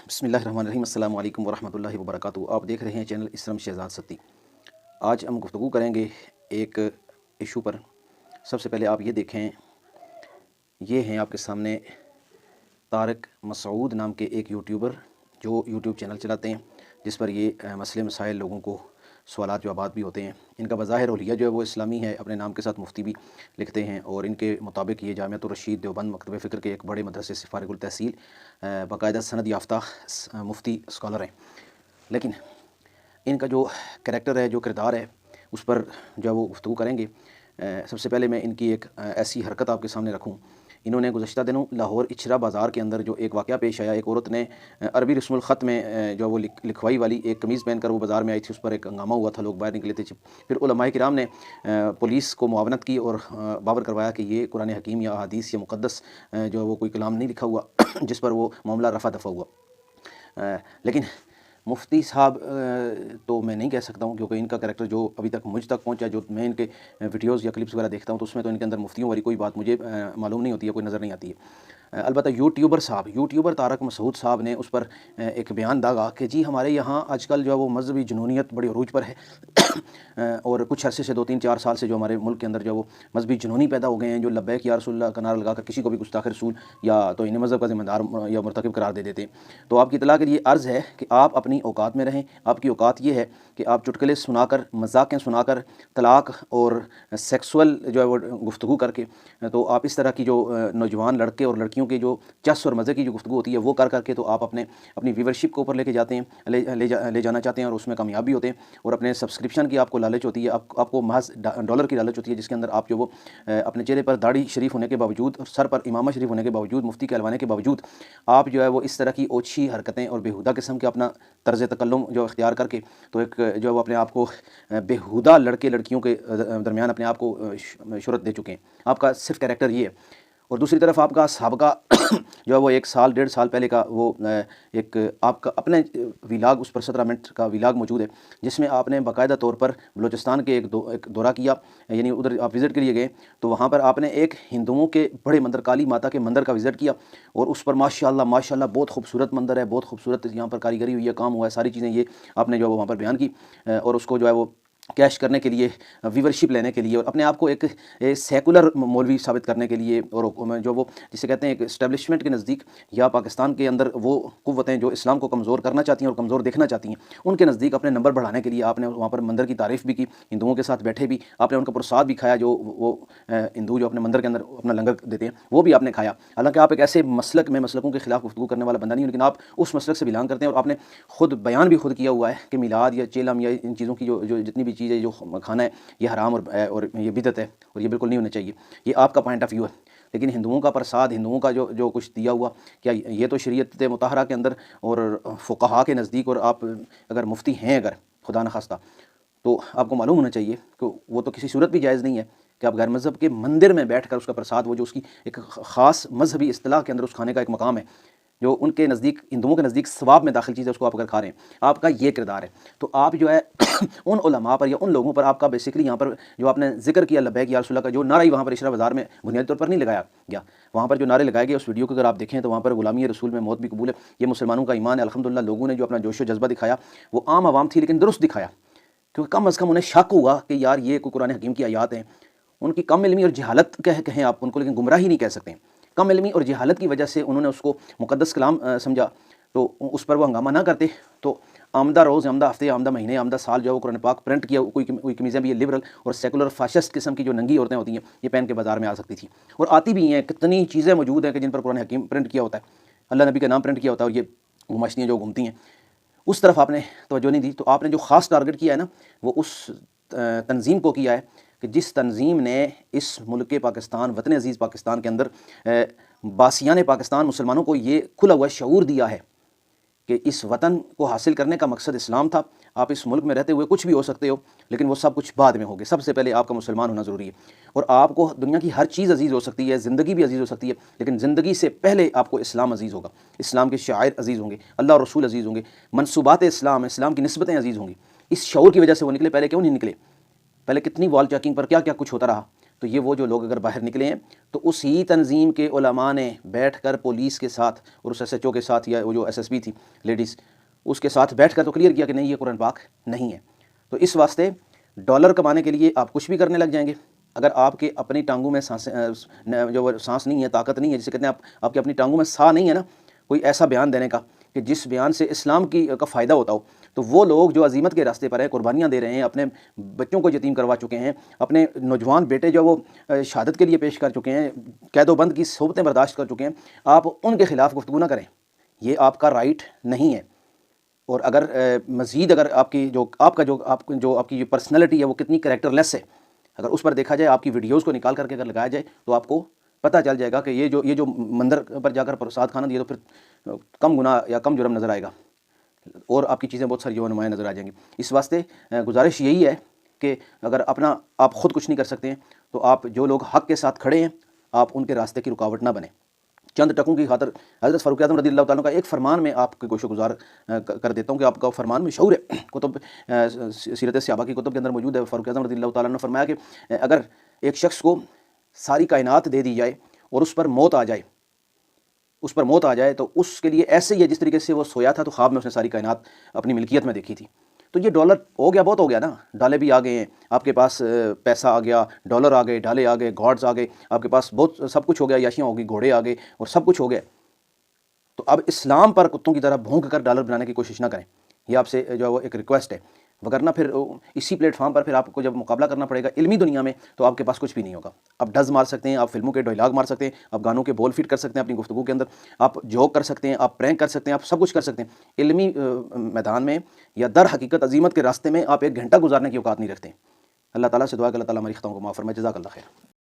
بسم اللہ الرحمن الرحیم۔ السلام علیکم ورحمۃ اللہ وبرکاتہ۔ آپ دیکھ رہے ہیں چینل اسلام شہزاد ستی۔ آج ہم گفتگو کریں گے ایک ایشو پر۔ سب سے پہلے آپ یہ دیکھیں، یہ ہیں آپ کے سامنے طارق مسعود نام کے ایک یوٹیوبر جو یوٹیوب چینل چلاتے ہیں، جس پر یہ مسئلے مسائل لوگوں کو سوالات جوابات بھی ہوتے ہیں۔ ان کا بظاہر حلیہ جو ہے وہ اسلامی ہے، اپنے نام کے ساتھ مفتی بھی لکھتے ہیں، اور ان کے مطابق یہ جامعۃ الرشید دیوبند مکتبہ فکر کے ایک بڑے مدرسے سے فارغ التحصیل باقاعدہ سند یافتہ مفتی اسکالر ہیں۔ لیکن ان کا جو کریکٹر ہے، جو کردار ہے، اس پر جو ہے وہ گفتگو کریں گے۔ سب سے پہلے میں ان کی ایک ایسی حرکت آپ کے سامنے رکھوں۔ انہوں نے گزشتہ دنوں لاہور اچھرا بازار کے اندر جو ایک واقعہ پیش آیا، ایک عورت نے عربی رسم الخط میں جو وہ لکھوائی والی ایک قمیض پہن کر وہ بازار میں آئی تھی، اس پر ایک ہنگامہ ہوا تھا، لوگ باہر نکلے تھے۔ پھر علماء کرام نے پولیس کو معاونت کی اور باور کروایا کہ یہ قرآن حکیم یا احادیث یا مقدس جو ہے وہ کوئی کلام نہیں لکھا ہوا، جس پر وہ معاملہ رفع دفع ہوا۔ لیکن مفتی صاحب تو میں نہیں کہہ سکتا ہوں، کیونکہ ان کا کریکٹر جو ابھی تک مجھ تک پہنچا، جو میں ان کے ویڈیوز یا کلپس وغیرہ دیکھتا ہوں، تو اس میں تو ان کے اندر مفتیوں والی کوئی بات مجھے معلوم نہیں ہوتی ہے، کوئی نظر نہیں آتی ہے۔ البتہ یوٹیوبر طارق مسعود صاحب نے اس پر ایک بیان داغا کہ جی ہمارے یہاں آج کل جو ہے وہ مذہبی جنونیت بڑی عروج پر ہے، اور کچھ عرصے سے 2-3-4 سال سے جو ہمارے ملک کے اندر جو ہے وہ مذہبی جنونی پیدا ہو گئے ہیں، جو لبیک یا رسول اللہ کا نعرہ لگا کر کسی کو بھی گستاخ رسول یا توہین مذہب کا ذمہ دار یا مرتکب قرار دے دیتے ہیں۔ تو آپ کی اطلاع کے لیے عرض ہے کہ آپ اپنی اوقات میں رہیں۔ آپ کی اوقات یہ ہے کہ آپ چٹکلے سنا کر، مذاقیں سنا کر، طلاق اور سیکسول جو ہے وہ گفتگو کر کے، تو آپ اس طرح کی جو نوجوان لڑکے اور لڑکیوں کی جو چس اور مزے کی جو گفتگو ہوتی ہے وہ کر کے تو آپ اپنی ویورشپ کو اوپر لے کے جاتے ہیں، لے جانا چاہتے ہیں، اور اس میں کامیابی ہوتے ہیں، اور اپنے سبسکرپشن کی آپ کو لالچ ہوتی ہے، آپ کو محض ڈالر کی لالچ ہوتی ہے، جس کے اندر آپ جو وہ اپنے چہرے پر داڑھی شریف ہونے کے باوجود اور سر پر امامہ شریف ہونے کے باوجود، مفتی کہلوانے کے باوجود، آپ جو ہے وہ اس طرح کی اوچھی حرکتیں اور بیہودہ قسم کے اپنا طرز تکلم جو اختیار کر کے تو ایک جو ہے وہ اپنے آپ کو بیہودہ لڑکے لڑکیوں کے درمیان اپنے آپ کو شہرت دے چکے ہیں۔ آپ کا صرف کریکٹر یہ ہے۔ اور دوسری طرف آپ کا سابقہ جو ہے وہ 1-1.5 سال پہلے کا وہ ایک آپ کا اپنے ویلاگ، اس پر 17 منٹ کا ویلاگ موجود ہے، جس میں آپ نے باقاعدہ طور پر بلوچستان کے ایک دورہ کیا، یعنی ادھر آپ وزٹ کے لیے گئے، تو وہاں پر آپ نے ایک ہندوؤں کے بڑے مندر کالی ماتا کے مندر کا وزٹ کیا، اور اس پر ماشاءاللہ بہت خوبصورت مندر ہے، بہت خوبصورت یہاں پر کاریگری ہوئی ہے، کام ہوا ہے، ساری چیزیں یہ آپ نے جو ہے وہاں پر بیان کی، اور اس کو جو ہے وہ کیش کرنے کے لیے، ویورشپ لینے کے لیے، اور اپنے آپ کو ایک سیکولر مولوی ثابت کرنے کے لیے، اور جو وہ جسے کہتے ہیں ایک اسٹیبلشمنٹ کے نزدیک یا پاکستان کے اندر وہ قوتیں جو اسلام کو کمزور کرنا چاہتی ہیں اور کمزور دیکھنا چاہتی ہیں، ان کے نزدیک اپنے نمبر بڑھانے کے لیے آپ نے وہاں پر مندر کی تعریف بھی کی، ہندوؤں کے ساتھ بیٹھے بھی، آپ نے ان کا پرساد بھی کھایا، جو وہ ہندو جو اپنے مندر کے اندر اپنا لنگر دیتے ہیں وہ بھی آپ نے کھایا۔ حالانکہ آپ ایک ایسے مسلکوں کے خلاف گفتگو کرنے والا بندہ نہیں، لیکن آپ اس مسلک سے بلانگ کرتے ہیں، اور آپ نے خود بیان بھی خود کیا ہوا ہے کہ میلاد یا چیلم یا ان چیزوں کی جو جتنی بھی چیزیں جو کھانا ہے یہ حرام اور یہ بدعت ہے، اور یہ بالکل نہیں ہونا چاہیے۔ یہ آپ کا پوائنٹ آف ویو ہے۔ لیکن ہندوؤں کا پرساد، ہندوؤں کا جو کچھ دیا ہوا، کیا یہ تو شریعت مطہرہ کے اندر اور فقہا کے نزدیک، اور آپ اگر مفتی ہیں، اگر خدا نخواستہ، تو آپ کو معلوم ہونا چاہیے کہ وہ تو کسی صورت بھی جائز نہیں ہے کہ آپ غیر مذہب کے مندر میں بیٹھ کر اس کا پرساد، وہ جو اس کی ایک خاص مذہبی اصطلاح کے اندر اس کھانے کا ایک مقام ہے، جو ان کے نزدیک، ہندوؤں کے نزدیک ثواب میں داخل چیز ہے، اس کو آپ اگر کھا رہے ہیں، آپ کا یہ کردار ہے۔ تو آپ جو ہے ان علماء پر یا ان لوگوں پر آپ کا بیسیکلی یہاں پر جو آپ نے ذکر کیا لبیک یا رسول اللہ کا، جو نعرہ وہاں پر اشرا بازار میں بنیادی طور پر نہیں لگایا گیا، وہاں پر جو نعرے لگائے گئے اس ویڈیو کو اگر آپ دیکھیں تو وہاں پر غلامی رسول میں موت بھی قبول ہے، یہ مسلمانوں کا ایمان ہے، الحمدللہ لوگوں نے جو اپنا جوش و جذبہ دکھایا وہ عام عوام تھی، لیکن درست دکھایا، کیونکہ کم از کم انہیں شک ہوا کہ یار یہ کوئی قرآن حکیم کی آیات ہیں۔ ان کی کم علمی اور جہالت کہیں آپ ان کو، لیکن گمراہی نہیں کہہ سکتے ہیں، کم علمی اور جہالت کی وجہ سے انہوں نے اس کو مقدس کلام سمجھا، تو اس پر وہ ہنگامہ نہ کرتے تو آمدہ روز، آمدہ ہفتے، آمدہ مہینے، آمدہ سال جو ہے وہ قرآن پاک پرنٹ کیا کوئی قمیضیں بھی یہ لبرل اور سیکولر فاشسٹ قسم کی جو ننگی عورتیں ہوتی ہیں یہ پہن کے بازار میں آ سکتی تھیں، اور آتی بھی ہیں، کتنی چیزیں موجود ہیں کہ جن پر قرآن حکیم پرنٹ کیا ہوتا ہے، اللہ نبی کا نام پرنٹ کیا ہوتا ہے، اور یہ گماشتیاں جو گھومتی ہیں، اس طرف آپ نے توجہ نہیں دی۔ تو آپ نے جو خاص ٹارگٹ کیا ہے نا، وہ اس تنظیم کو کیا ہے کہ جس تنظیم نے اس ملک پاکستان، وطن عزیز پاکستان کے اندر باسیان پاکستان مسلمانوں کو یہ کھلا ہوا شعور دیا ہے کہ اس وطن کو حاصل کرنے کا مقصد اسلام تھا، آپ اس ملک میں رہتے ہوئے کچھ بھی ہو سکتے ہو، لیکن وہ سب کچھ بعد میں ہوگے، سب سے پہلے آپ کا مسلمان ہونا ضروری ہے، اور آپ کو دنیا کی ہر چیز عزیز ہو سکتی ہے، زندگی بھی عزیز ہو سکتی ہے، لیکن زندگی سے پہلے آپ کو اسلام عزیز ہوگا، اسلام کے شعائر عزیز ہوں گے، اللہ اور رسول عزیز ہوں گے، منصوبات اسلام کی نسبتیں عزیز ہوں گی۔ اس شعور کی وجہ سے وہ نکلے، پہلے کیوں نہیں نکلے؟ پہلے کتنی وال چیکنگ پر کیا کیا کچھ ہوتا رہا، تو یہ وہ جو لوگ اگر باہر نکلے ہیں تو اسی تنظیم کے علماء نے بیٹھ کر پولیس کے ساتھ اور اس ایس ایچ او کے ساتھ یا وہ جو ایس ایس پی تھی لیڈیز اس کے ساتھ بیٹھ کر تو کلیئر کیا کہ نہیں یہ قرآن پاک نہیں ہے۔ تو اس واسطے ڈالر کمانے کے لیے آپ کچھ بھی کرنے لگ جائیں گے۔ اگر آپ کے اپنی ٹانگوں میں سانس نہیں ہے، طاقت نہیں ہے، جسے کہتے ہیں آپ کے اپنی ٹانگوں میں سا نہیں ہے نا، کوئی ایسا بیان دینے کا کہ جس بیان سے اسلام کا فائدہ ہوتا ہو، تو وہ لوگ جو عزیمت کے راستے پر ہیں، قربانیاں دے رہے ہیں، اپنے بچوں کو یتیم کروا چکے ہیں، اپنے نوجوان بیٹے جو وہ شہادت کے لیے پیش کر چکے ہیں، قید و بند کی صحبتیں برداشت کر چکے ہیں، آپ ان کے خلاف گفتگو نہ کریں، یہ آپ کا رائٹ نہیں ہے۔ اور اگر مزید اگر آپ کی پرسنالٹی ہے وہ کتنی کریکٹر لیس ہے، اگر اس پر دیکھا جائے، آپ کی ویڈیوز کو نکال کر کے اگر لگایا جائے تو آپ کو پتہ چل جائے گا کہ یہ جو مندر پر جا کر پرساد کھانا دیا تو پھر کم گناہ یا کم جرم نظر آئے گا، اور آپ کی چیزیں بہت ساری جو نمایاں نظر آ جائیں گی۔ اس واسطے گزارش یہی ہے کہ اگر آپ خود کچھ نہیں کر سکتے ہیں تو آپ جو لوگ حق کے ساتھ کھڑے ہیں آپ ان کے راستے کی رکاوٹ نہ بنیں۔ چند ٹکوں کی خاطر حضرت فاروق اعظم رضی اللہ تعالیٰ کا ایک فرمان میں آپ کے گوشہ گزار کر دیتا ہوں کہ آپ کا فرمان مشہور ہے، کتب سیرت صحابہ کی کتب کے اندر موجود ہے۔ فاروق اعظم رضی اللہ تعالیٰ نے فرمایا کہ اگر ایک شخص کو ساری کائنات دے دی جائے اور اس پر موت آ جائے تو اس کے لیے ایسے ہی ہے جس طریقے سے وہ سویا تھا تو خواب میں اس نے ساری کائنات اپنی ملکیت میں دیکھی تھی۔ تو یہ ڈالر ہو گیا، بہت ہو گیا نا، ڈالے بھی آ گئے ہیں، آپ کے پاس پیسہ آ گیا، ڈالر آ گئے، ڈالے آ گئے، گاڈز آ گئے، آپ کے پاس بہت سب کچھ ہو گیا، یاشیاں ہو گئی، گھوڑے آ گئے اور سب کچھ ہو گیا۔ تو اب اسلام پر کتوں کی طرح بھونک کر ڈالر بنانے کی کوشش نہ کریں، یہ آپ سے جو ہے وہ ایک ریکویسٹ ہے، وگرنہ پھر اسی پلیٹ فارم پر پھر آپ کو جب مقابلہ کرنا پڑے گا علمی دنیا میں تو آپ کے پاس کچھ بھی نہیں ہوگا۔ آپ ڈز مار سکتے ہیں، آپ فلموں کے ڈائلاگ مار سکتے ہیں، آپ گانوں کے بول فٹ کر سکتے ہیں اپنی گفتگو کے اندر، آپ جوک کر سکتے ہیں، آپ پرینک کر سکتے ہیں، آپ سب کچھ کر سکتے ہیں، علمی میدان میں یا در حقیقت عظیمت کے راستے میں آپ 1 گھنٹہ گزارنے کی اوقات نہیں رکھتے۔ اللہ تعالیٰ سے دعا کہ اللہ تعالیٰ ہماری خطاؤں کو معاف فرمائے۔ جزاک اللہ خیر۔